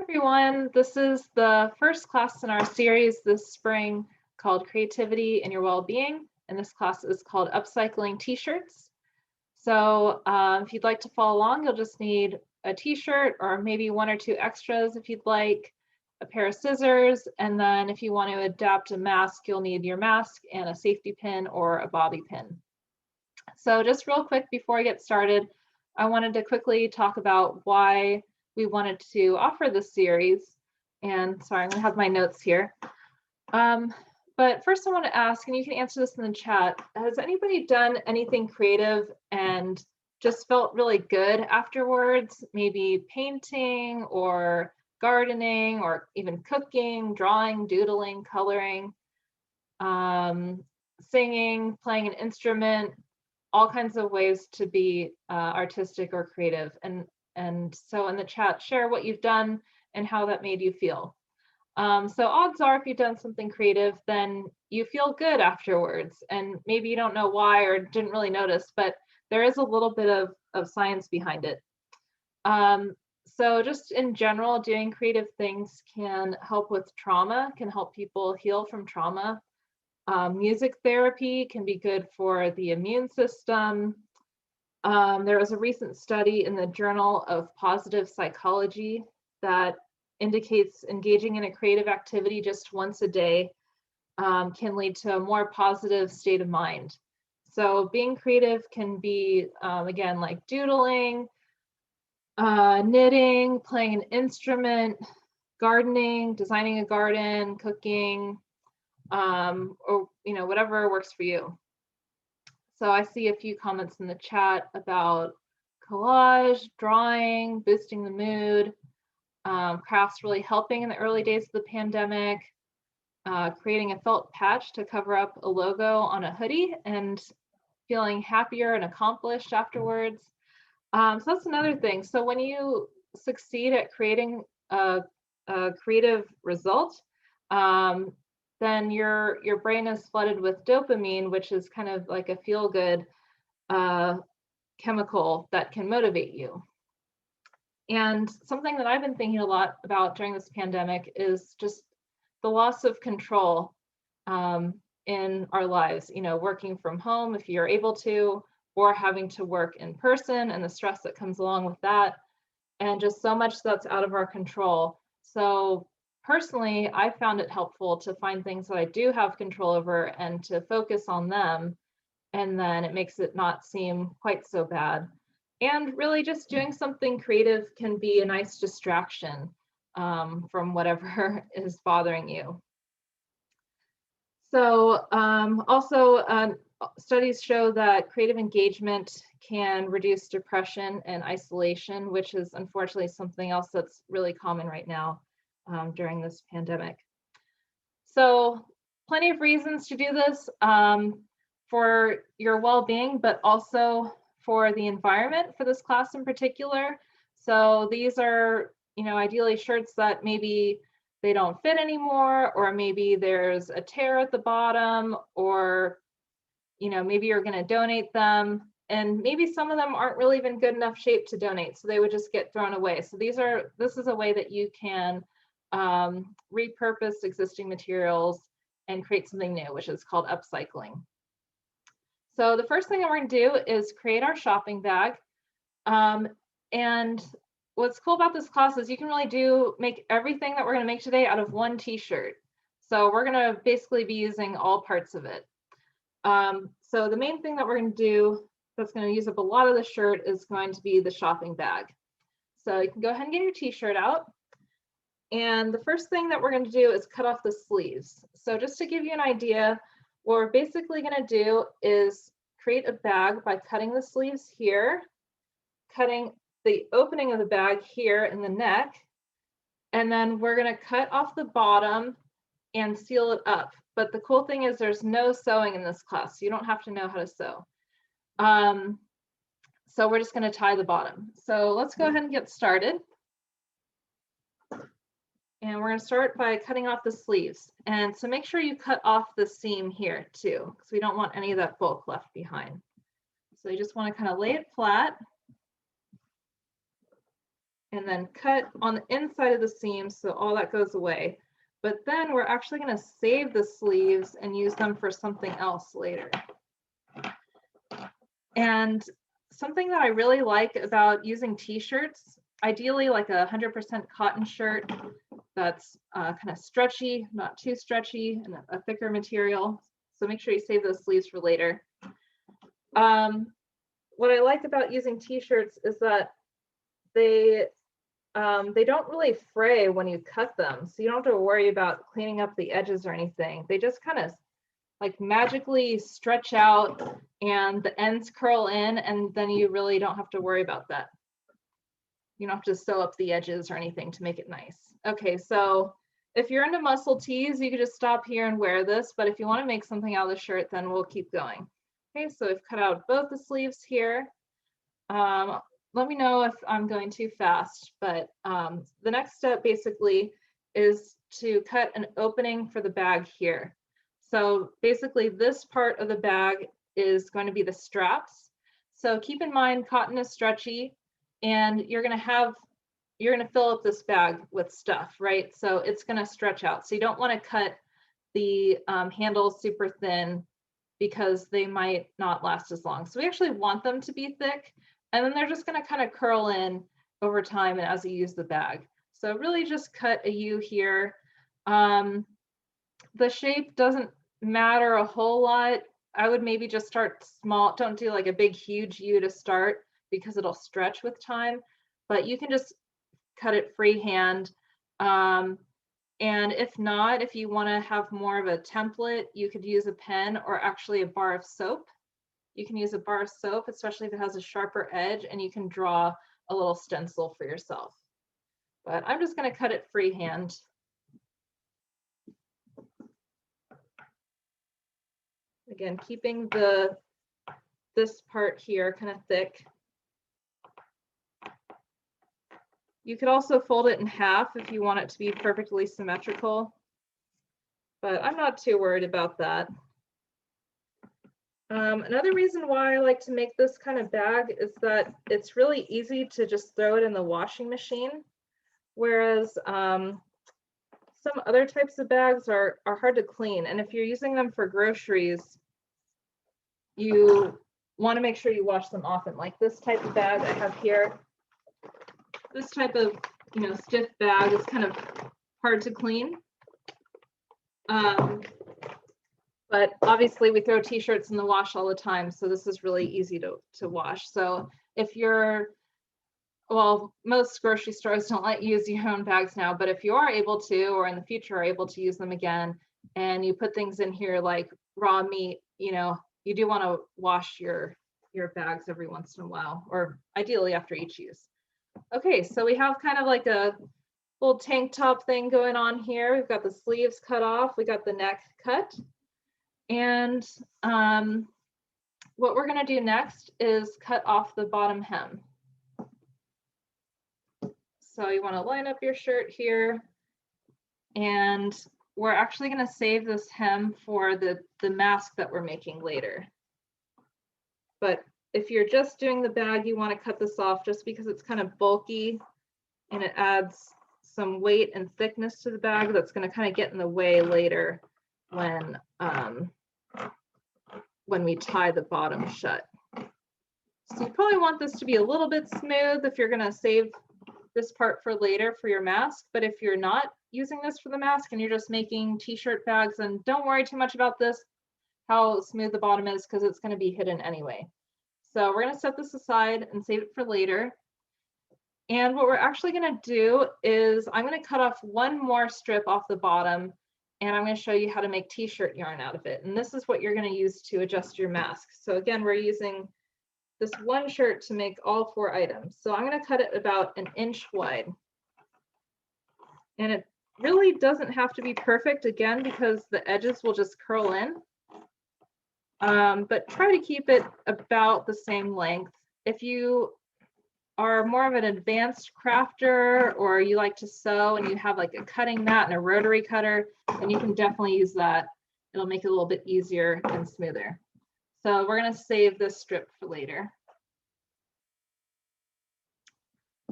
everyone. This is the first class in our series this spring called Creativity and Your Well-Being. And this class is called Upcycling T-shirts. So if you'd like to follow along, you'll just need a t-shirt or maybe one or two extras if you'd like, a pair of scissors, and then if you want to adapt a mask, you'll need your mask and a safety pin or a bobby pin. So just real quick before I get started, I wanted to quickly talk about why we wanted to offer this series. And sorry, I'm gonna have my notes here. But first I want to ask, and you can answer this in the chat, has anybody done anything creative and just felt really good afterwards? Maybe painting or gardening or even cooking, drawing, doodling, coloring, singing, playing an instrument, all kinds of ways to be artistic or creative. And so in the chat, share what you've done and how that made you feel. So odds are if you've done something creative, then you feel good afterwards. And maybe you don't know why or didn't really notice, but there is a little bit of science behind it. So just in general, doing creative things can help with trauma, can help people heal from trauma. Music therapy can be good for the immune system. There was a recent study in the Journal of Positive Psychology that indicates engaging in a creative activity just once a day can lead to a more positive state of mind. So being creative can be, again, like doodling, knitting, playing an instrument, gardening, designing a garden, cooking, or whatever works for you. So I see a few comments in the chat about collage, drawing, boosting the mood, crafts really helping in the early days of the pandemic, creating a felt patch to cover up a logo on a hoodie and feeling happier and accomplished afterwards. So that's another thing. So when you succeed at creating a creative result, then your brain is flooded with dopamine, which is kind of like a feel-good chemical that can motivate you. And something that I've been thinking a lot about during this pandemic is just the loss of control in our lives, working from home if you're able to, or having to work in person and the stress that comes along with that, and just so much that's out of our control. So personally, I found it helpful to find things that I do have control over and to focus on them, and then it makes it not seem quite so bad. And really just doing something creative can be a nice distraction from whatever is bothering you. So also studies show that creative engagement can reduce depression and isolation, which is unfortunately something else that's really common right now during this pandemic. So plenty of reasons to do this for your well-being, but also for the environment for this class in particular. So these are, ideally shirts that maybe they don't fit anymore, or maybe there's a tear at the bottom, or maybe you're going to donate them, and maybe some of them aren't really even good enough shape to donate, so they would just get thrown away. So this is a way that you can repurpose existing materials and create something new, which is called upcycling. So the first thing that we're going to do is create our shopping bag. And what's cool about this class is you can really make everything that we're going to make today out of one t-shirt. So we're going to basically be using all parts of it. So the main thing that we're going to do that's going to use up a lot of the shirt is going to be the shopping bag. So you can go ahead and get your t-shirt out. And the first thing that we're going to do is cut off the sleeves. So just to give you an idea, what we're basically going to do is create a bag by cutting the sleeves here, cutting the opening of the bag here in the neck, and then we're going to cut off the bottom and seal it up. But the cool thing is there's no sewing in this class, so you don't have to know how to sew. So we're just going to tie the bottom. So let's go ahead and get started. And we're going to start by cutting off the sleeves. And so make sure you cut off the seam here too, because we don't want any of that bulk left behind. So you just want to kind of lay it flat and then cut on the inside of the seam so all that goes away. But then we're actually going to save the sleeves and use them for something else later. And something that I really like about using t-shirts, ideally like a 100% cotton shirt that's kind of stretchy, not too stretchy, and a thicker material. So make sure you save those sleeves for later. What I like about using t-shirts is that they don't really fray when you cut them. So you don't have to worry about cleaning up the edges or anything. They just kind of like magically stretch out and the ends curl in, and then you really don't have to worry about that. You don't have to sew up the edges or anything to make it nice. Okay, so if you're into muscle tees, you could just stop here and wear this, but if you want to make something out of the shirt, then we'll keep going. Okay, so we've cut out both the sleeves here. Let me know if I'm going too fast, but the next step basically is to cut an opening for the bag here. So basically this part of the bag is going to be the straps. So keep in mind cotton is stretchy and you're going to fill up this bag with stuff, right? So it's going to stretch out. So you don't want to cut the handles super thin because they might not last as long. So we actually want them to be thick, and then they're just going to kind of curl in over time and as you use the bag. So really just cut a U here. The shape doesn't matter a whole lot. I would maybe just start small. Don't do like a big, huge U to start because it'll stretch with time, but you can just cut it freehand. And if not, if you want to have more of a template, you could use a pen or actually a bar of soap. You can use a bar of soap, especially if it has a sharper edge, and you can draw a little stencil for yourself. But I'm just going to cut it freehand. Again, keeping this part here kind of thick. You could also fold it in half if you want it to be perfectly symmetrical, but I'm not too worried about that. Another reason why I like to make this kind of bag is that it's really easy to just throw it in the washing machine, whereas some other types of bags are hard to clean. And if you're using them for groceries, you want to make sure you wash them often. Like this type of bag I have here, this type of stiff bag is kind of hard to clean. But obviously we throw t-shirts in the wash all the time, so this is really easy to wash. So if you're, well, most grocery stores don't let you use your own bags now, but if you are able to, or in the future are able to use them again, and you put things in here like raw meat, you do want to wash your bags every once in a while, or ideally after each use. Okay, so we have kind of like a little tank top thing going on here. We've got the sleeves cut off, we got the neck cut. And what we're going to do next is cut off the bottom hem. So you want to line up your shirt here, and we're actually going to save this hem for the mask that we're making later. But if you're just doing the bag, you want to cut this off just because it's kind of bulky and it adds some weight and thickness to the bag that's going to kind of get in the way later when we tie the bottom shut. So you probably want this to be a little bit smooth if you're going to save this part for later for your mask. But if you're not using this for the mask and you're just making t-shirt bags, then don't worry too much about this, how smooth the bottom is, because it's going to be hidden anyway. So we're going to set this aside and save it for later. And what we're actually going to do is I'm going to cut off one more strip off the bottom, and I'm going to show you how to make t-shirt yarn out of it. And this is what you're going to use to adjust your mask. So again, we're using this one shirt to make all 4 items. So I'm going to cut it about 1 inch wide. And it really doesn't have to be perfect, again, because the edges will just curl in. But try to keep it about the same length. If you are more of an advanced crafter, or you like to sew and you have like a cutting mat and a rotary cutter, then you can definitely use that. It'll make it a little bit easier and smoother. So we're going to save this strip for later.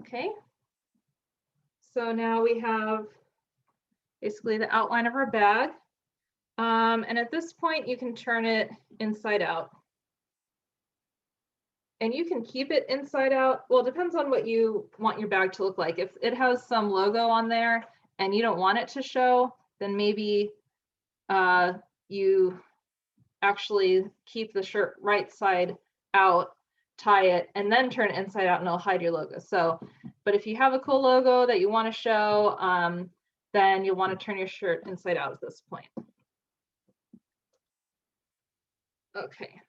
Okay, So now we have basically the outline of our bag. And at this point, you can turn it inside out. And you can keep it inside out. Well, it depends on what you want your bag to look like. If it has some logo on there and you don't want it to show, then maybe you actually keep the shirt right side out, tie it, and then turn it inside out and it'll hide your logo. So, but if you have a cool logo that you want to show, then you'll want to turn your shirt inside out at this point. Okay.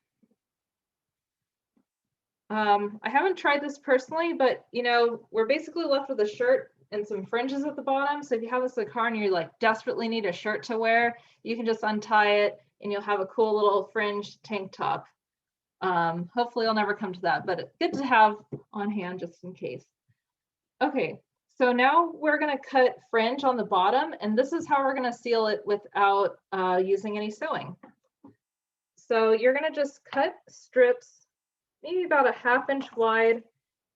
I haven't tried this personally, but you know, we're basically left with a shirt and some fringes at the bottom. So if you have this in the car and you like desperately need a shirt to wear, you can just untie it and you'll have a cool little fringe tank top. Hopefully it'll never come to that, but it's good to have on hand just in case. Okay, so now we're gonna cut fringe on the bottom, and this is how we're gonna seal it without using any sewing. So you're gonna just cut strips maybe about a ½ inch wide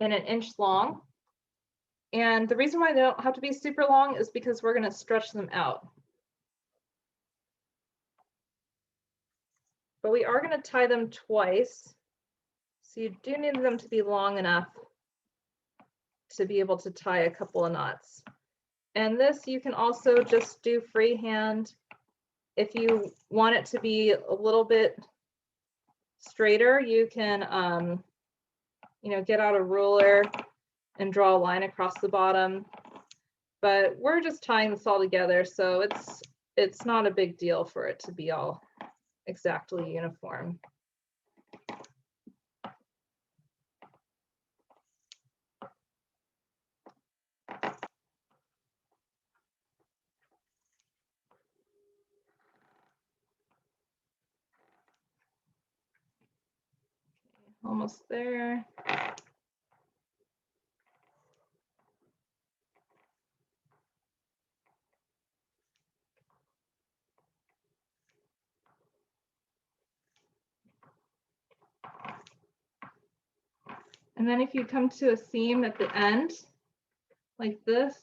and an inch long. And the reason why they don't have to be super long is because we're going to stretch them out. But we are going to tie them twice. So you do need them to be long enough to be able to tie a couple of knots. And this you can also just do freehand. If you want it to be a little bit straighter, you can you know, get out a ruler and draw a line across the bottom, but we're just tying this all together, so it's not a big deal for it to be all exactly uniform. Almost there. And then if you come to a seam at the end, like this,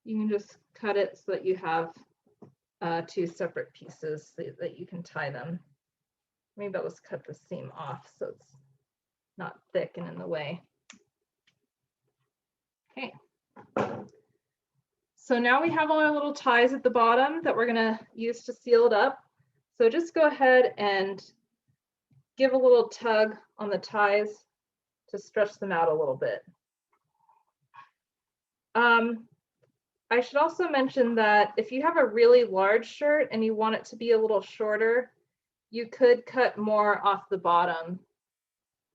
you can just cut it so that you have two separate pieces so that you can tie them. Maybe I'll just cut the seam off so it's not thick and in the way. Okay. So now we have all our little ties at the bottom that we're gonna use to seal it up. So just go ahead and give a little tug on the ties to stretch them out a little bit. I should also mention that if you have a really large shirt and you want it to be a little shorter, you could cut more off the bottom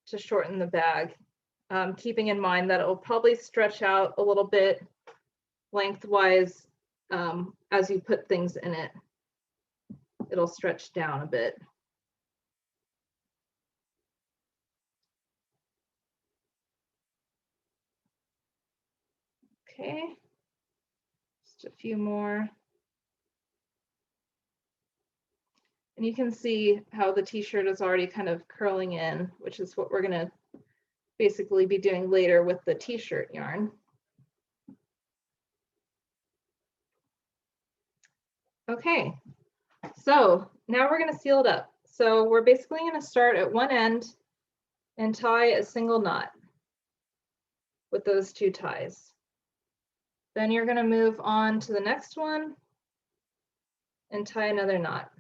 to shorten the bag, keeping in mind that it will probably stretch out a little bit lengthwise as you put things in it. It'll stretch down a bit. Okay, just a few more. And you can see how the t-shirt is already kind of curling in, which is what we're gonna basically be doing later with the t-shirt yarn. Okay, so now we're gonna seal it up. So we're basically gonna start at one end and tie a single knot with those two ties. Then you're gonna move on to the next one and tie another knot.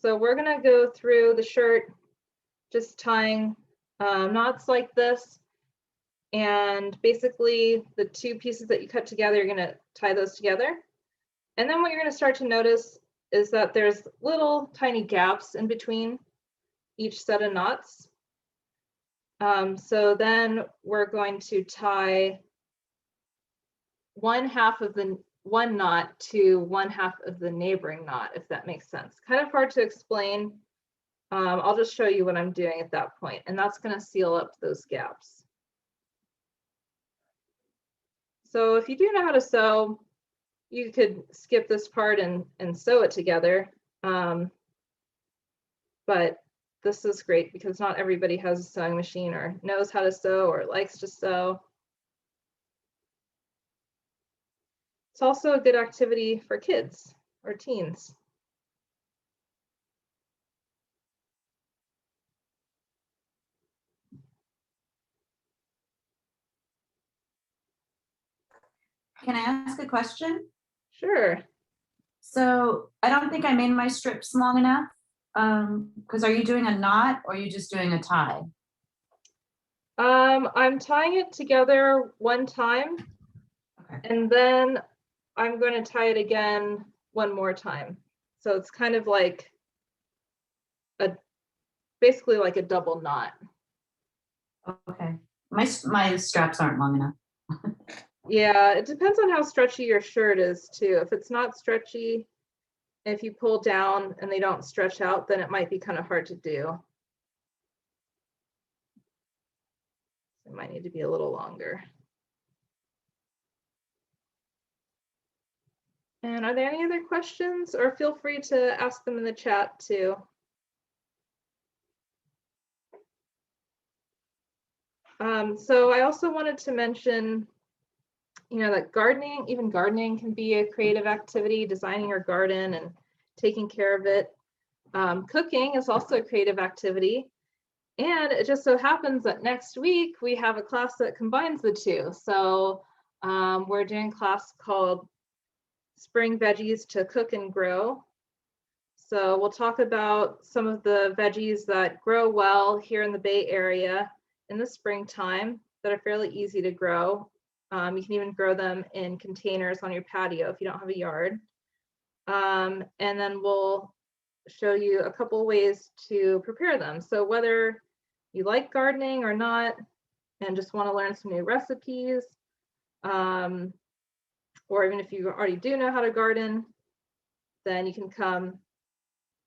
So we're gonna go through the shirt just tying knots like this, and basically the two pieces that you cut together, you're gonna tie those together. And then what you're gonna start to notice is that there's little tiny gaps in between each set of knots. So then we're going to tie one knot to one half of the neighboring knot, if that makes sense. Kind of hard to explain. I'll just show you what I'm doing at that point, and that's going to seal up those gaps. So if you do know how to sew, you could skip this part and sew it together. But this is great because not everybody has a sewing machine or knows how to sew or likes to sew. It's also a good activity for kids or teens. Can I ask a question? Sure. So I don't think I made my strips long enough. Because are you doing a knot or are you just doing a tie? I'm tying it together one time, Okay. and then I'm going to tie it again one more time. So it's kind of like basically like a double knot. Okay. My straps aren't long enough. Yeah, it depends on how stretchy your shirt is too. If it's not stretchy, if you pull down and they don't stretch out, then it might be kind of hard to do. It might need to be a little longer. And are there any other questions, or feel free to ask them in the chat too. So I also wanted to mention, that gardening, even gardening can be a creative activity, designing your garden and taking care of it. Cooking is also a creative activity. And it just so happens that next week we have a class that combines the two. So we're doing a class called Spring Veggies to Cook and Grow. So we'll talk about some of the veggies that grow well here in the Bay Area in the springtime that are fairly easy to grow. You can even grow them in containers on your patio if you don't have a yard. And then we'll show you a couple ways to prepare them. So whether you like gardening or not, and just want to learn some new recipes, or even if you already do know how to garden, then you can come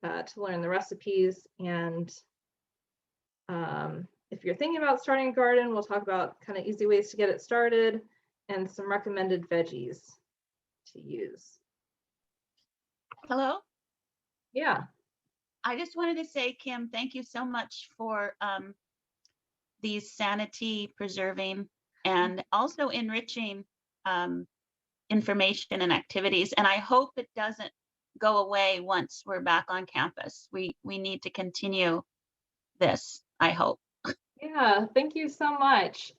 to learn the recipes. And if you're thinking about starting a garden, we'll talk about kind of easy ways to get it started and some recommended veggies to use. Hello. Yeah. I just wanted to say, Kim, thank you so much for these sanity preserving and also enriching information and activities. And I hope it doesn't go away once we're back on campus. We need to continue this, I hope. Yeah, thank you so much.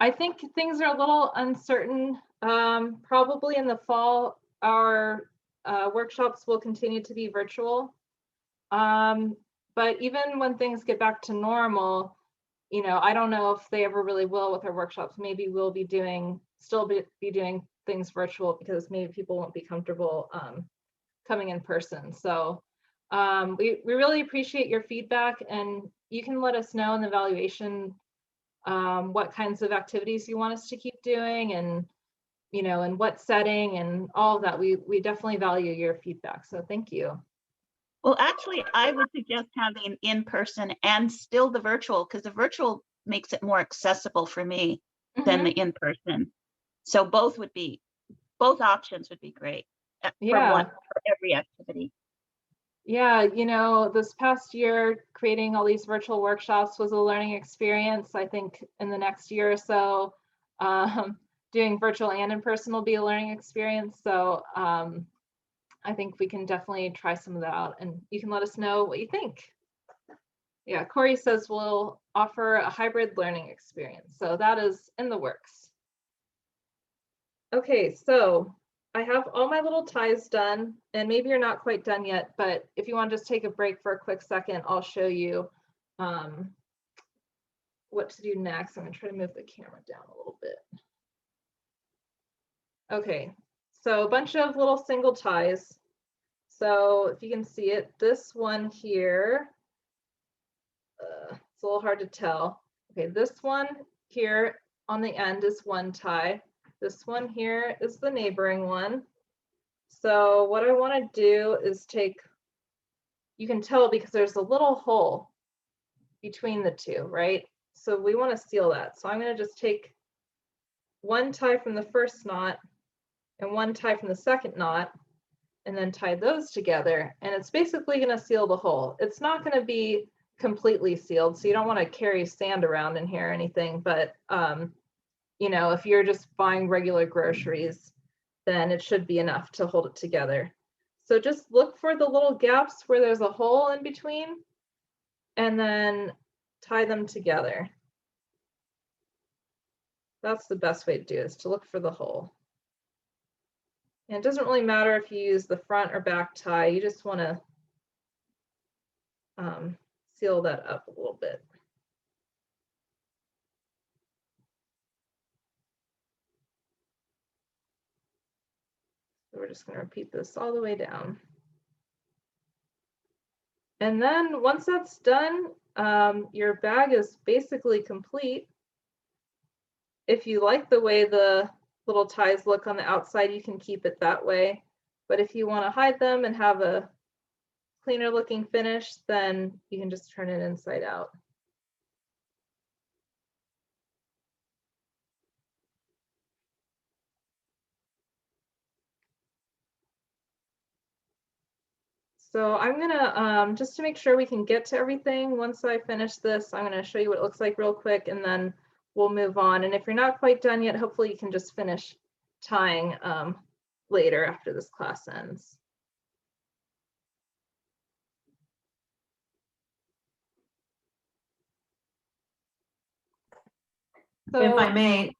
I think things are a little uncertain. Probably in the fall, our workshops will continue to be virtual. But even when things get back to normal, I don't know if they ever really will with our workshops. Maybe we'll be still be doing things virtual because maybe people won't be comfortable coming in person. So we really appreciate your feedback, and you can let us know in the evaluation what kinds of activities you want us to keep doing, and in what setting and all of that. We definitely value your feedback. So thank you. Well, actually, I would suggest having in person and still the virtual, because the virtual makes it more accessible for me than the in person. So both options would be great for every activity. Yeah, this past year, creating all these virtual workshops was a learning experience. I think in the next year or so, doing virtual and in person will be a learning experience. So I think we can definitely try some of that out, and you can let us know what you think. Yeah, Corey says we'll offer a hybrid learning experience. So that is in the works. Okay, so I have all my little ties done, and maybe you're not quite done yet, but if you want to just take a break for a quick second, I'll show you what to do next. I'm gonna try to move the camera down a little bit. Okay, so a bunch of little single ties. So if you can see it, this one here, it's a little hard to tell. Okay, this one here on the end is one tie. This one here is the neighboring one. So what I want to do is you can tell because there's a little hole between the two, right? So we want to seal that. So I'm going to just take one tie from the first knot and one tie from the second knot, and then tie those together, and it's basically going to seal the hole. It's not going to be completely sealed, so you don't want to carry sand around in here or anything, but you know, if you're just buying regular groceries, then it should be enough to hold it together. So just look for the little gaps where there's a hole in between and then tie them together. That's the best way to do it, is to look for the hole. And it doesn't really matter if you use the front or back tie, you just want to seal that up a little bit. So we're just going to repeat this all the way down. And then once that's done, your bag is basically complete. If you like the way the little ties look on the outside, you can keep it that way. But if you want to hide them and have a cleaner looking finish, then you can just turn it inside out. So I'm gonna, just to make sure we can get to everything, once I finish this, I'm gonna show you what it looks like real quick, and then we'll move on. And if you're not quite done yet, hopefully you can just finish tying later after this class ends. So, If I may,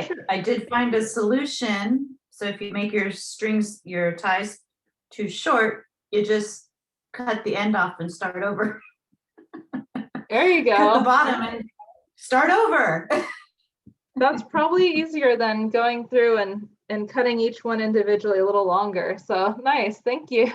sure. I did find a solution. So if you make your strings, your ties too short, you just cut the end off and start over. There you go. Cut the bottom and start over. That's probably easier than going through and cutting each one individually a little longer. So nice, thank you.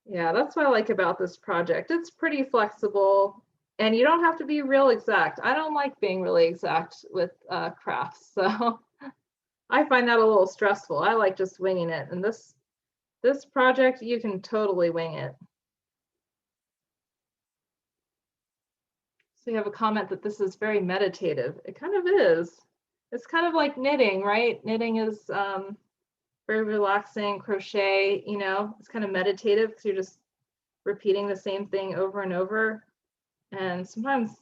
Yeah, that's what I like about this project. It's pretty flexible and you don't have to be real exact. I don't like being really exact with crafts, so I find that a little stressful. I like just winging it, and this project, you can totally wing it. So you have a comment that this is very meditative. It kind of is. It's kind of like knitting, right? Knitting is very relaxing. Crochet, you know, it's kind of meditative because you're just repeating the same thing over and over. And sometimes it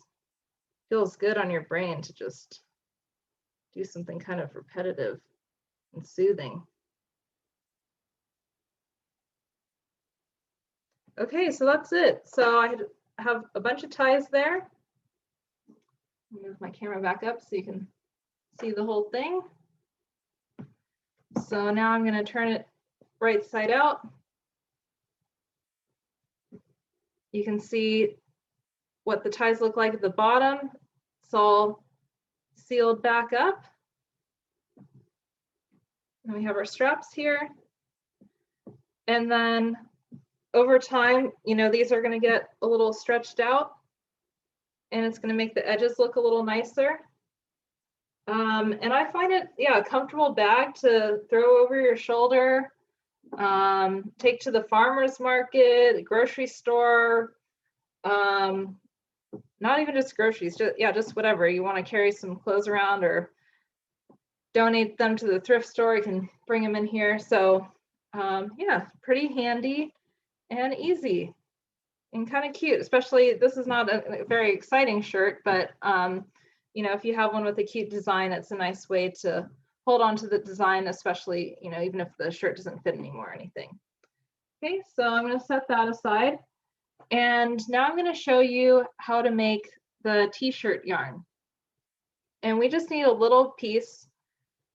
feels good on your brain to just do something kind of repetitive and soothing. Okay, so that's it. So I have a bunch of ties there. Move my camera back up so you can see the whole thing. So now I'm going to turn it right side out. You can see what the ties look like at the bottom. It's all sealed back up. And we have our straps here. And then over time, you know, these are going to get a little stretched out, and it's going to make the edges look a little nicer. And I find it, yeah, a comfortable bag to throw over your shoulder, take to the farmer's market, grocery store, not even just groceries, just whatever. You want to carry some clothes around or donate them to the thrift store, you can bring them in here. So yeah, pretty handy and easy and kind of cute, especially this is not a very exciting shirt, but you know, if you have one with a cute design, it's a nice way to hold on to the design, especially, you know, even if the shirt doesn't fit anymore or anything. Okay, so I'm going to set that aside. And now I'm going to show you how to make the t-shirt yarn. And we just need a little piece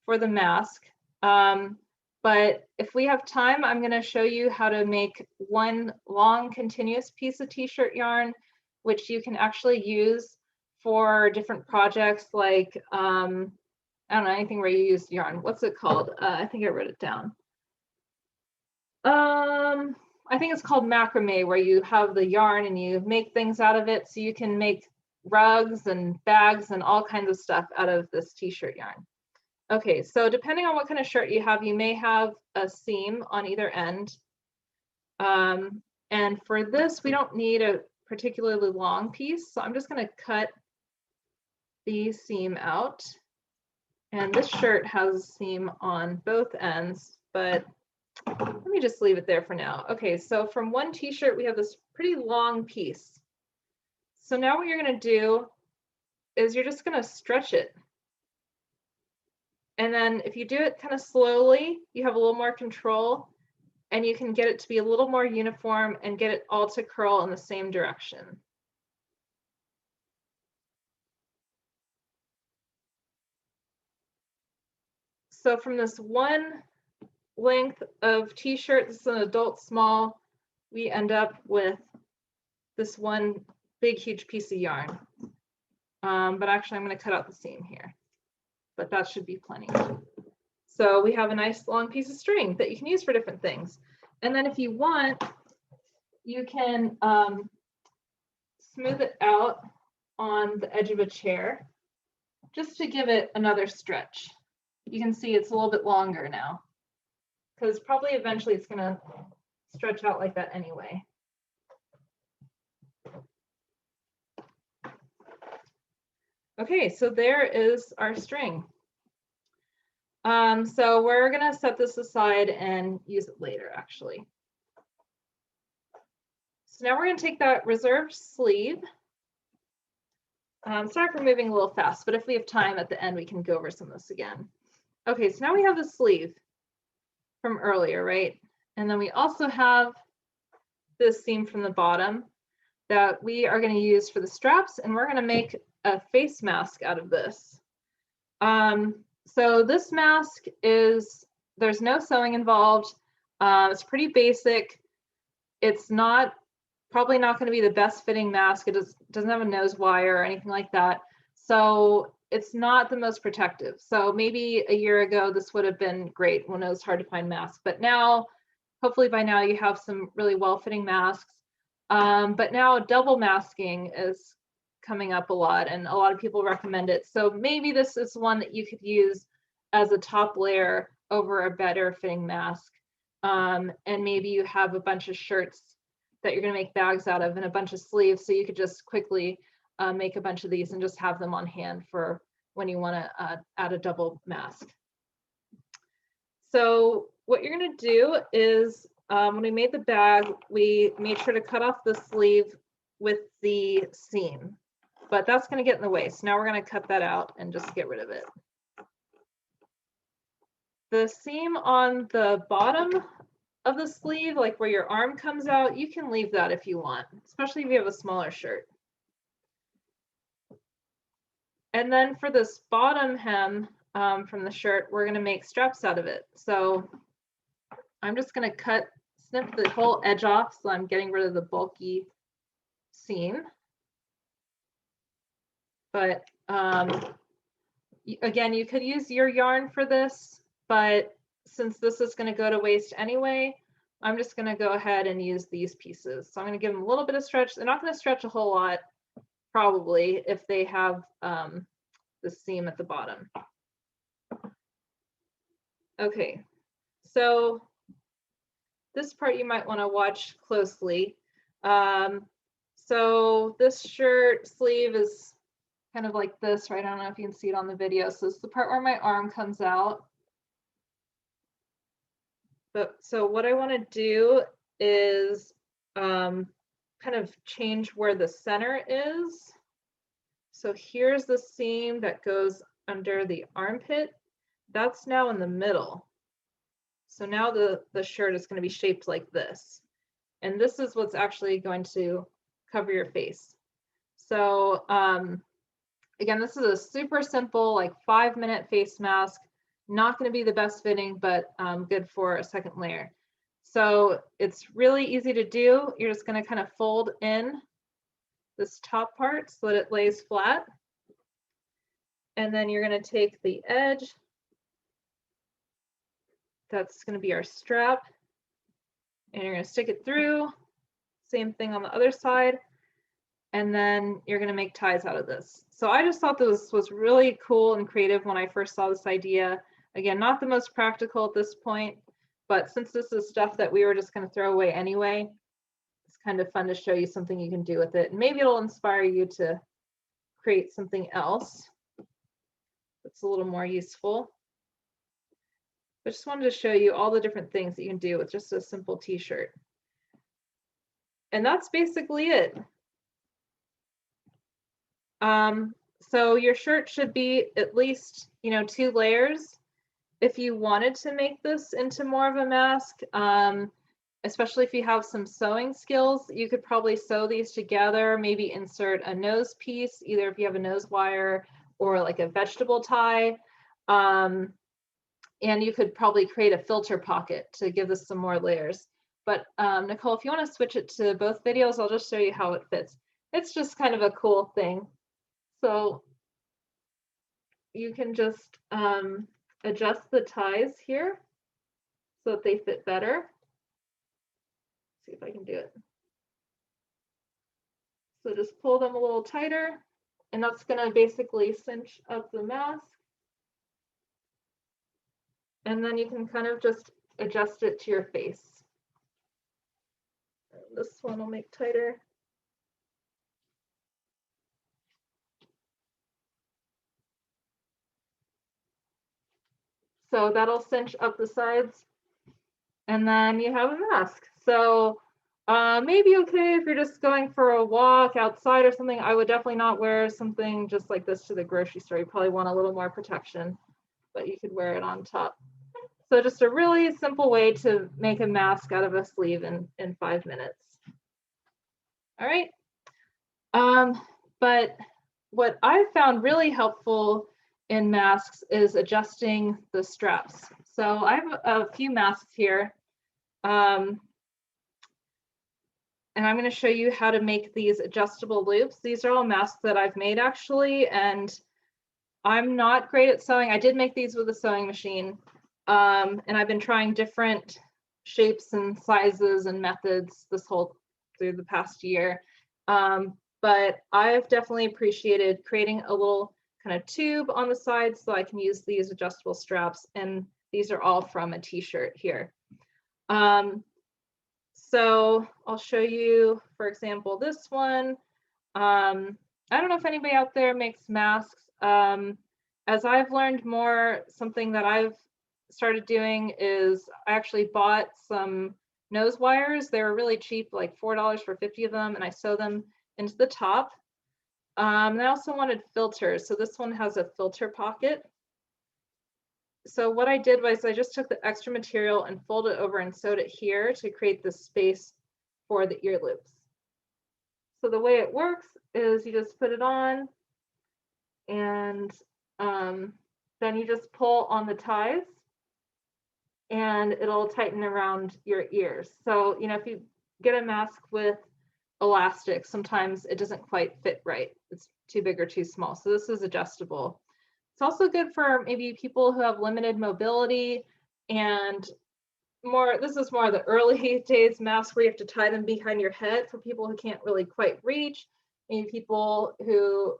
for the mask. But if we have time, I'm going to show you how to make one long continuous piece of t-shirt yarn, which you can actually use for different projects like, I don't know, anything where you use yarn. What's it called? I think I wrote it down. I think it's called macrame, where you have the yarn and you make things out of it. So you can make rugs and bags and all kinds of stuff out of this t-shirt yarn. Okay, so depending on what kind of shirt you have, you may have a seam on either end. And for this, we don't need a particularly long piece. So I'm just going to cut the seam out. And this shirt has a seam on both ends, but let me just leave it there for now. Okay, so from one t-shirt, we have this pretty long piece. So now what you're gonna do is you're just gonna stretch it. And then if you do it kind of slowly, you have a little more control and you can get it to be a little more uniform and get it all to curl in the same direction. So from this one length of t-shirt, this is an adult small, we end up with this one big, huge piece of yarn. But actually I'm gonna cut out the seam here, but that should be plenty. So we have a nice long piece of string that you can use for different things. And then if you want, you can smooth it out on the edge of a chair just to give it another stretch. You can see it's a little bit longer now because probably eventually it's gonna stretch out like that anyway. Okay, so there is our string. So we're gonna set this aside and use it later, actually. So now we're gonna take that reserved sleeve. Sorry for moving a little fast, but if we have time at the end, we can go over some of this again. Okay, so now we have the sleeve from earlier, right? And then we also have this seam from the bottom that we are gonna use for the straps, and we're gonna make a face mask out of this. So this mask is, there's no sewing involved. It's pretty basic. It's probably not going to be the best fitting mask. It doesn't have a nose wire or anything like that. So it's not the most protective. So maybe a year ago, this would have been great when it was hard to find masks. But now, hopefully by now you have some really well-fitting masks. But now double masking is coming up a lot and a lot of people recommend it. So maybe this is one that you could use as a top layer over a better fitting mask. And maybe you have a bunch of shirts that you're gonna make bags out of and a bunch of sleeves. So you could just quickly make a bunch of these and just have them on hand for when you wanna add a double mask. So what you're gonna do is when we made the bag, we made sure to cut off the sleeve with the seam. But that's going to get in the way. So now we're going to cut that out and just get rid of it. The seam on the bottom of the sleeve, like where your arm comes out, you can leave that if you want, especially if you have a smaller shirt. And then for this bottom hem from the shirt, we're going to make straps out of it. So I'm just going to snip the whole edge off. So I'm getting rid of the bulky seam. But again, you could use your yarn for this, but since this is going to go to waste anyway, I'm just going to go ahead and use these pieces. So I'm going to give them a little bit of stretch. They're not going to stretch a whole lot, probably, if they have the seam at the bottom. Okay, so this part you might want to watch closely. So this shirt sleeve is kind of like this, right? I don't know if you can see it on the video. So it's the part where my arm comes out. But so what I want to do is kind of change where the center is. So here's the seam that goes under the armpit. That's now in the middle. So now the shirt is going to be shaped like this. And this is what's actually going to cover your face. So again, this is a super simple, like 5-minute face mask. Not going to be the best fitting, but good for a second layer. So it's really easy to do. You're just going to kind of fold in this top part so that it lays flat. And then you're going to take the edge. That's going to be our strap. And you're going to stick it through. Same thing on the other side. And then you're going to make ties out of this. So I just thought this was really cool and creative when I first saw this idea. Again, not the most practical at this point, but since this is stuff that we were just going to throw away anyway, it's kind of fun to show you something you can do with it. And maybe it'll inspire you to create something else that's a little more useful. But just wanted to show you all the different things that you can do with just a simple t-shirt. And that's basically it. So your shirt should be at least, 2 layers. If you wanted to make this into more of a mask, especially if you have some sewing skills, you could probably sew these together, maybe insert a nose piece, either if you have a nose wire or like a vegetable tie. And you could probably create a filter pocket to give this some more layers. But Nicole, if you want to switch it to both videos, I'll just show you how it fits. It's just kind of a cool thing. So you can just adjust the ties here so that they fit better. See if I can do it. So just pull them a little tighter, and that's going to basically cinch up the mask. And then you can kind of just adjust it to your face. This one will make tighter. So that'll cinch up the sides, and then you have a mask. So maybe okay if you're just going for a walk outside or something. I would definitely not wear something just like this to the grocery store. You probably want a little more protection, but you could wear it on top. So just a really simple way to make a mask out of a sleeve in 5 minutes. All right. But what I found really helpful in masks is adjusting the straps. So I have a few masks here. And I'm going to show you how to make these adjustable loops. These are all masks that I've made actually, and I'm not great at sewing. I did make these with a sewing machine. And I've been trying different shapes and sizes and methods through the past year. But I've definitely appreciated creating a little kind of tube on the side so I can use these adjustable straps. And these are all from a t-shirt here. So I'll show you, for example, this one. I don't know if anybody out there makes masks. As I've learned more, something that I've started doing is I actually bought some nose wires. They were really cheap, like $4 for 50 of them, and I sew them into the top. And I also wanted filters. So this one has a filter pocket. So what I did was I just took the extra material and folded it over and sewed it here to create the space for the ear loops. So the way it works is you just put it on, and then you just pull on the ties, and it'll tighten around your ears. So, if you get a mask with elastic, sometimes it doesn't quite fit right. It's too big or too small. So this is adjustable. It's also good for maybe people who have limited mobility, and this is more of the early days masks where you have to tie them behind your head for people who can't really quite reach. Maybe people who,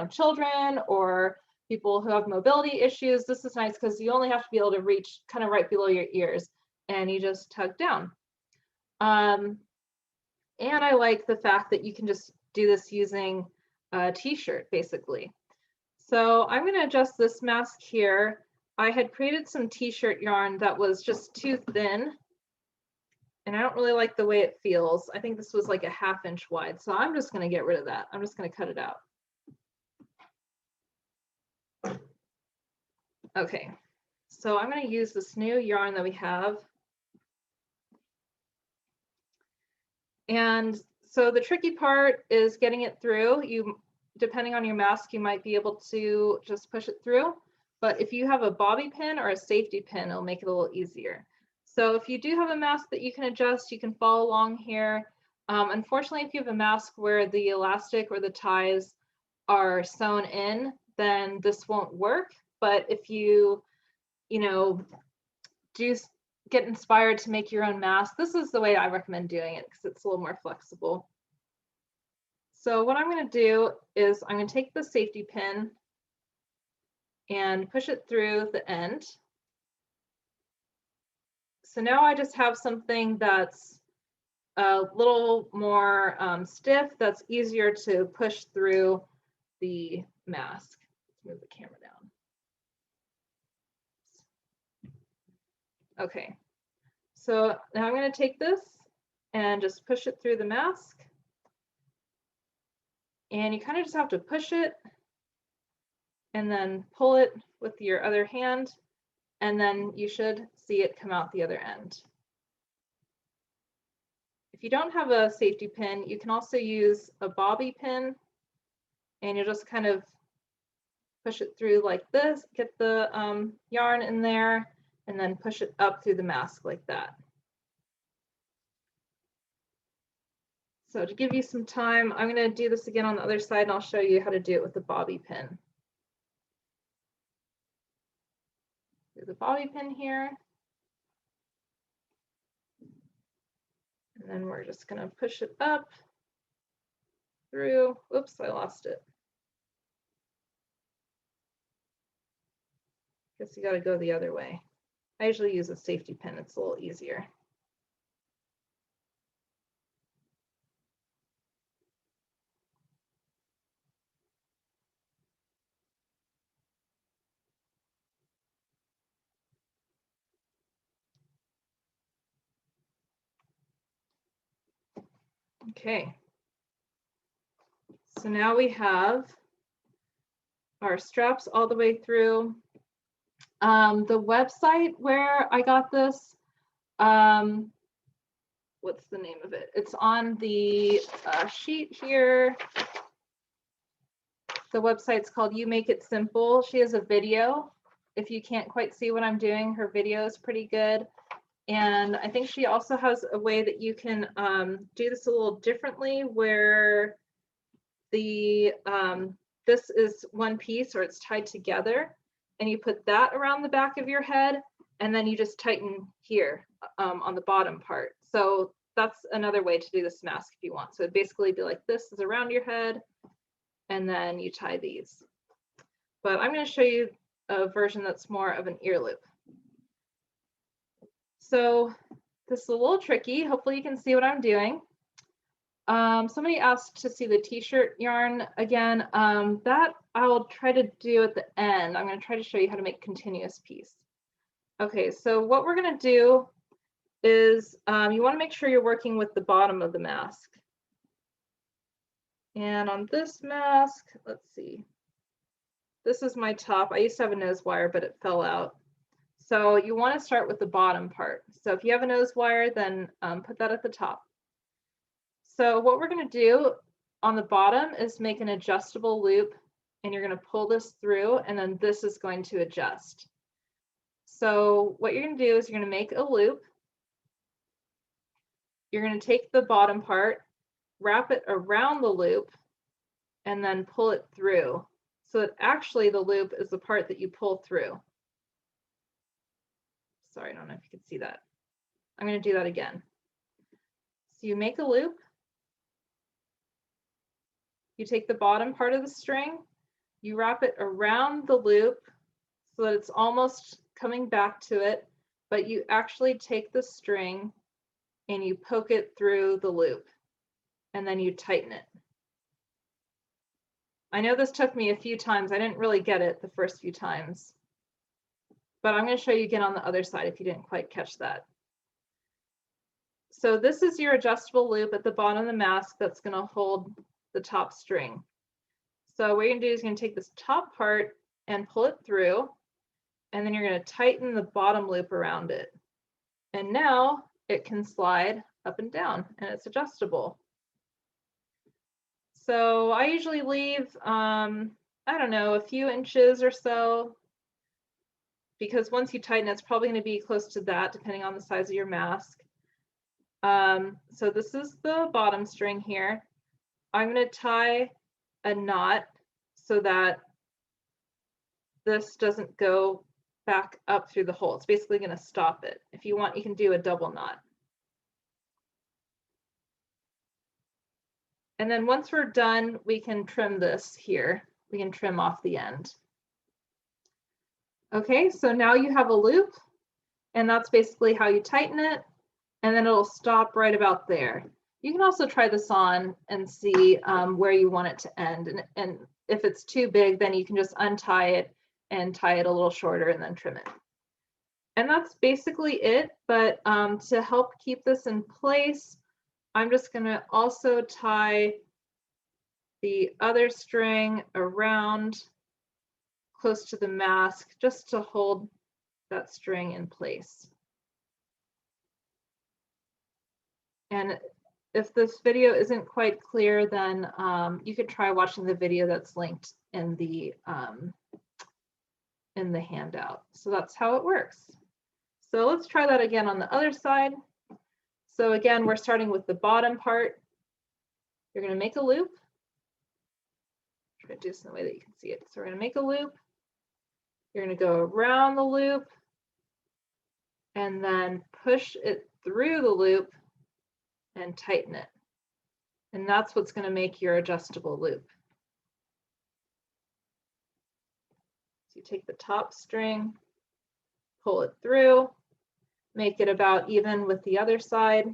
children or people who have mobility issues. This is nice because you only have to be able to reach kind of right below your ears, and you just tug down. And I like the fact that you can just do this using a t-shirt basically. So I'm going to adjust this mask here. I had created some t-shirt yarn that was just too thin, and I don't really like the way it feels. I think this was like a 1/2 inch wide, so I'm just going to get rid of that. I'm just going to cut it out. Okay, so I'm going to use this new yarn that we have. And so the tricky part is getting it through. Depending on your mask, you might be able to just push it through. But if you have a bobby pin or a safety pin, it'll make it a little easier. So if you do have a mask that you can adjust, you can follow along here. Unfortunately, if you have a mask where the elastic or the ties are sewn in, then this won't work. But if you, do get inspired to make your own mask, this is the way I recommend doing it because it's a little more flexible. So what I'm going to do is I'm going to take the safety pin and push it through the end. So now I just have something that's a little more stiff, that's easier to push through the mask. Let's move the camera down. Okay, so now I'm going to take this and just push it through the mask. And you kind of just have to push it and then pull it with your other hand, and then you should see it come out the other end. If you don't have a safety pin, you can also use a bobby pin, and you just kind of push it through like this, get the yarn in there, and then push it up through the mask like that. So to give you some time, I'm going to do this again on the other side, and I'll show you how to do it with the bobby pin. Do the bobby pin here. And then we're just going to push it up through. Oops, I lost it. Guess you got to go the other way. I usually use a safety pin. It's a little easier. Okay. So now we have our straps all the way through. The website where I got this, what's the name of it? It's on the sheet here. The website's called You Make It Simple. She has a video. If you can't quite see what I'm doing, her video is pretty good. And I think she also has a way that you can do this a little differently, where the this is one piece, or it's tied together, and you put that around the back of your head, and then you just tighten here on the bottom part. So that's another way to do this mask if you want. So it'd basically be like this is around your head, and then you tie these. But I'm going to show you a version that's more of an ear loop. So this is a little tricky. Hopefully you can see what I'm doing. Somebody asked to see the t-shirt yarn again. That I'll try to do at the end. I'm going to try to show you how to make a continuous piece. Okay, so what we're going to do is you want to make sure you're working with the bottom of the mask. And on this mask, let's see. This is my top. I used to have a nose wire, but it fell out. So you want to start with the bottom part. So if you have a nose wire, then put that at the top. So what we're going to do on the bottom is make an adjustable loop, and you're going to pull this through, and then this is going to adjust. So what you're going to do is you're going to make a loop. You're going to take the bottom part, wrap it around the loop, and then pull it through. So that actually the loop is the part that you pull through. Sorry, I don't know if you can see that. I'm going to do that again. So you make a loop. You take the bottom part of the string, you wrap it around the loop so that it's almost coming back to it, but you actually take the string and you poke it through the loop, and then you tighten it. I know this took me a few times. I didn't really get it the first few times, but I'm going to show you again on the other side if you didn't quite catch that. So this is your adjustable loop at the bottom of the mask that's going to hold the top string. So what you're going to do is you're going to take this top part and pull it through, and then you're going to tighten the bottom loop around it. And now it can slide up and down, and it's adjustable. So I usually leave, I don't know, a few inches or so, because once you tighten it's probably going to be close to that depending on the size of your mask. So this is the bottom string here. I'm going to tie a knot so that this doesn't go back up through the hole. It's basically going to stop it. If you want, you can do a double knot. And then once we're done, we can trim this here. We can trim off the end. Okay, so now you have a loop, and that's basically how you tighten it, and then it'll stop right about there. You can also try this on and see where you want it to end. And if it's too big, then you can just untie it and tie it a little shorter and then trim it. And that's basically it. But to help keep this in place, I'm just going to also tie the other string around close to the mask just to hold that string in place. And if this video isn't quite clear, then you could try watching the video that's linked in the handout. So that's how it works. So let's try that again on the other side. So again, we're starting with the bottom part. You're going to make a loop. Try to do this in a way that you can see it. So we're going to make a loop. You're going to go around the loop and then push it through the loop and tighten it. And that's what's going to make your adjustable loop. So you take the top string, pull it through, make it about even with the other side,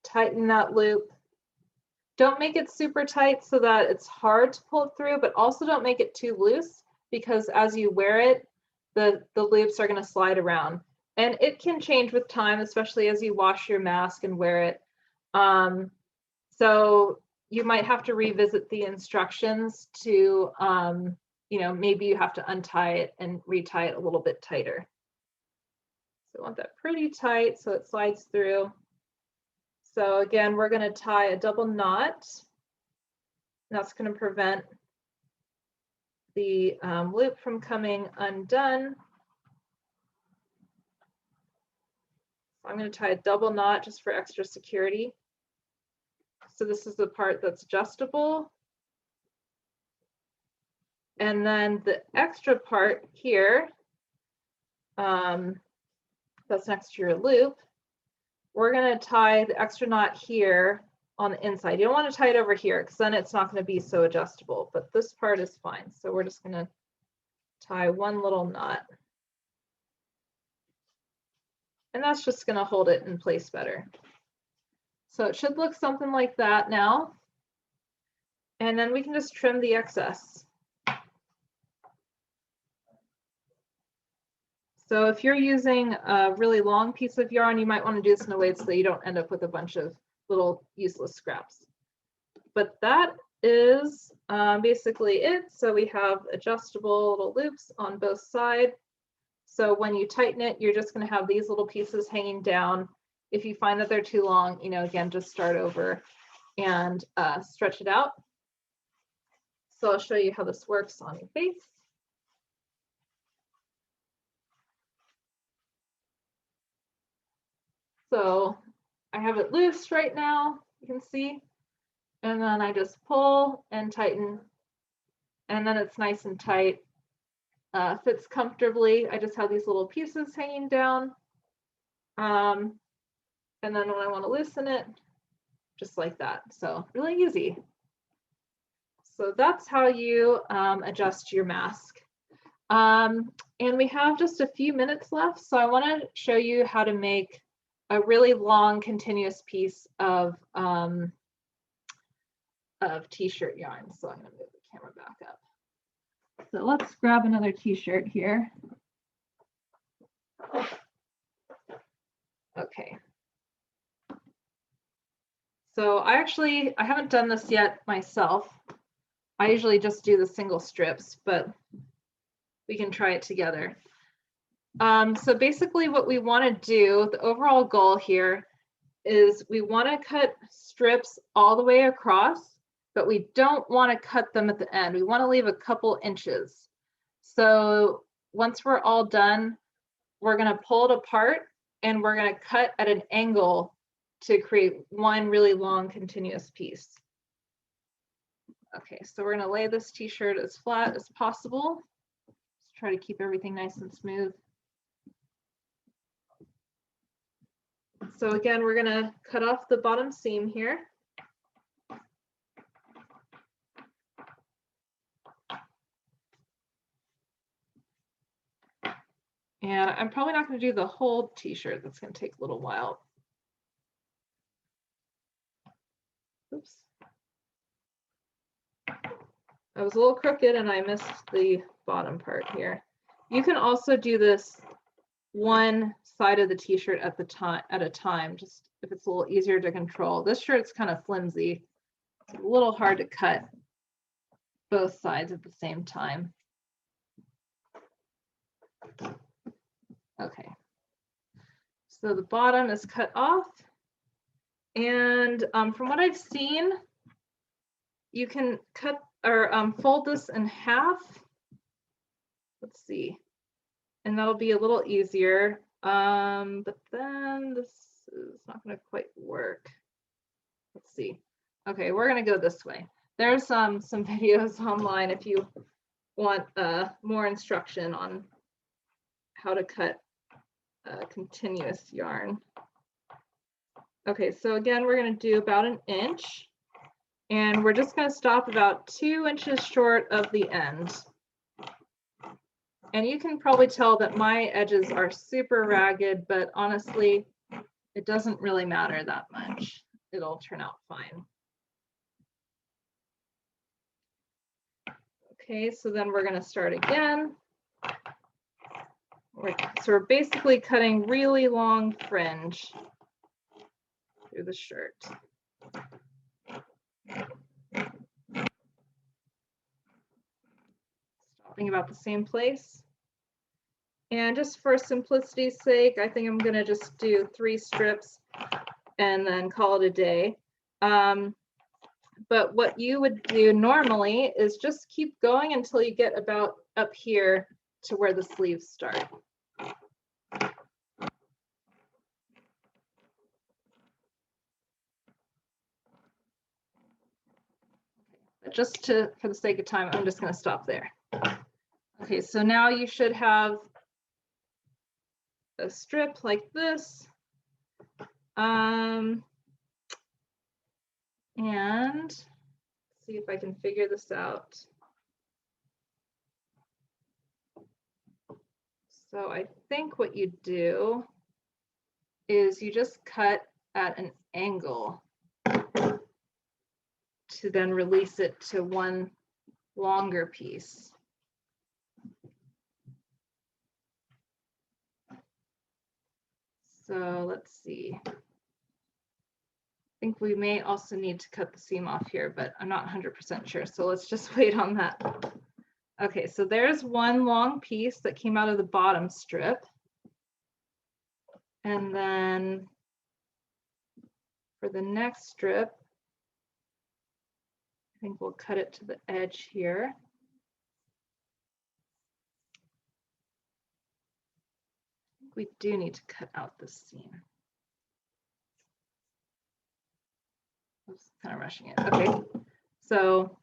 tighten that loop. Don't make it super tight so that it's hard to pull it through, but also don't make it too loose, because as you wear it, the loops are going to slide around. And it can change with time, especially as you wash your mask and wear it. So you might have to revisit the instructions to, you know, maybe you have to untie it and retie it a little bit tighter. So I want that pretty tight so it slides through. So again, we're going to tie a double knot. That's going to prevent the loop from coming undone. I'm going to tie a double knot just for extra security. So this is the part that's adjustable. And then the extra part here, that's next to your loop, we're going to tie the extra knot here on the inside. You don't want to tie it over here because then it's not going to be so adjustable, but this part is fine. So we're just going to tie one little knot. And that's just going to hold it in place better. So it should look something like that now. And then we can just trim the excess. So if you're using a really long piece of yarn, you might want to do this in a way so that you don't end up with a bunch of little useless scraps. But that is basically it. So we have adjustable little loops on both sides. So when you tighten it, you're just going to have these little pieces hanging down. If you find that they're too long, you know, again, just start over and stretch it out. So I'll show you how this works on your face. So I have it loose right now, you can see, and then I just pull and tighten, and then it's nice and tight, fits comfortably. I just have these little pieces hanging down, and then when I want to loosen it, just like that. So really easy. So that's how you adjust your mask. And we have just a few minutes left, so I want to show you how to make a really long continuous piece of t-shirt yarn. So I'm going to move the camera back up. So let's grab another t-shirt here. Okay. So I haven't done this yet myself. I usually just do the single strips, but we can try it together. So basically what we want to do, the overall goal here is we want to cut strips all the way across, but we don't want to cut them at the end. We want to leave a couple inches. So once we're all done, we're going to pull it apart and we're going to cut at an angle to create one really long continuous piece. Okay, so we're going to lay this t-shirt as flat as possible. Just try to keep everything nice and smooth. So again, we're going to cut off the bottom seam here. And I'm probably not going to do the whole t-shirt. That's going to take a little while. Oops. I was a little crooked and I missed the bottom part here. You can also do this one side of the t-shirt at a time, just if it's a little easier to control. This shirt's kind of flimsy. It's a little hard to cut both sides at the same time. Okay. So the bottom is cut off. And from what I've seen, you can cut or fold this in half. Let's see. And that'll be a little easier. But then this is not going to quite work. Let's see. Okay, we're going to go this way. There's some videos online if you want more instruction on how to cut continuous yarn. Okay, so again, we're going to do about 1 inch, and we're just going to stop about 2 inches short of the end. And you can probably tell that my edges are super ragged, but honestly, it doesn't really matter that much. It'll turn out fine. Okay, so then we're going to start again. So we're basically cutting really long fringe through the shirt. Stopping about the same place. And just for simplicity's sake, I think I'm going to just do 3 strips and then call it a day. But what you would do normally is just keep going until you get about up here to where the sleeves start. But just for the sake of time, I'm just going to stop there. Okay, so now you should have a strip like this. And see if I can figure this out. So I think what you do is you just cut at an angle to then release it to one longer piece. So let's see. I think we may also need to cut the seam off here, but I'm not 100% sure. So let's just wait on that. Okay, so there's one long piece that came out of the bottom strip. And then for the next strip, I think we'll cut it to the edge here. We do need to cut out this seam. I was kind of rushing it. Okay, so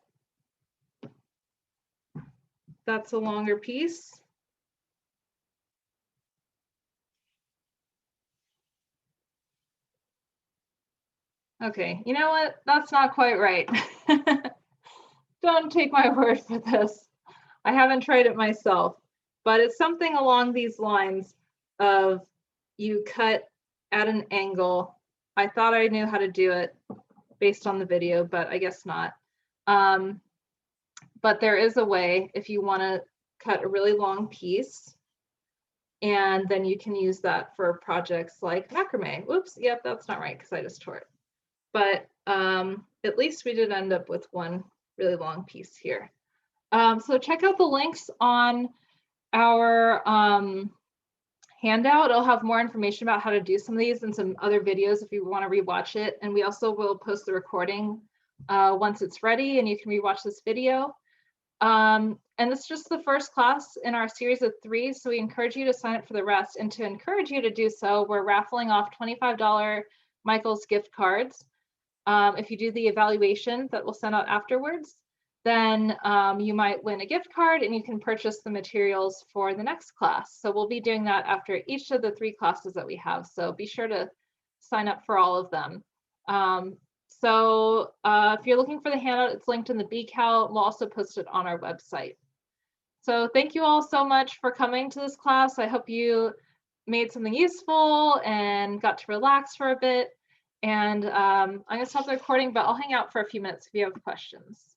that's a longer piece. Okay, you know what? That's not quite right. Don't take my word for this. I haven't tried it myself, but it's something along these lines of you cut at an angle. I thought I knew how to do it based on the video, but I guess not. But there is a way if you want to cut a really long piece, and then you can use that for projects like macrame. Whoops, yep, that's not right because I just tore it. But at least we did end up with one really long piece here. So check out the links on our handout. It'll have more information about how to do some of these and some other videos if you want to rewatch it. And we also will post the recording once it's ready and you can rewatch this video. And this is just the first class in our series of 3. So we encourage you to sign up for the rest, and to encourage you to do so, we're raffling off $25 Michael's gift cards. If you do the evaluation that we'll send out afterwards, then you might win a gift card and you can purchase the materials for the next class. So we'll be doing that after each of the 3 classes that we have. So be sure to sign up for all of them. If you're looking for the handout, it's linked in the BCal. We'll also post it on our website. So thank you all so much for coming to this class. I hope you made something useful and got to relax for a bit. And I'm going to stop the recording, but I'll hang out for a few minutes if you have questions.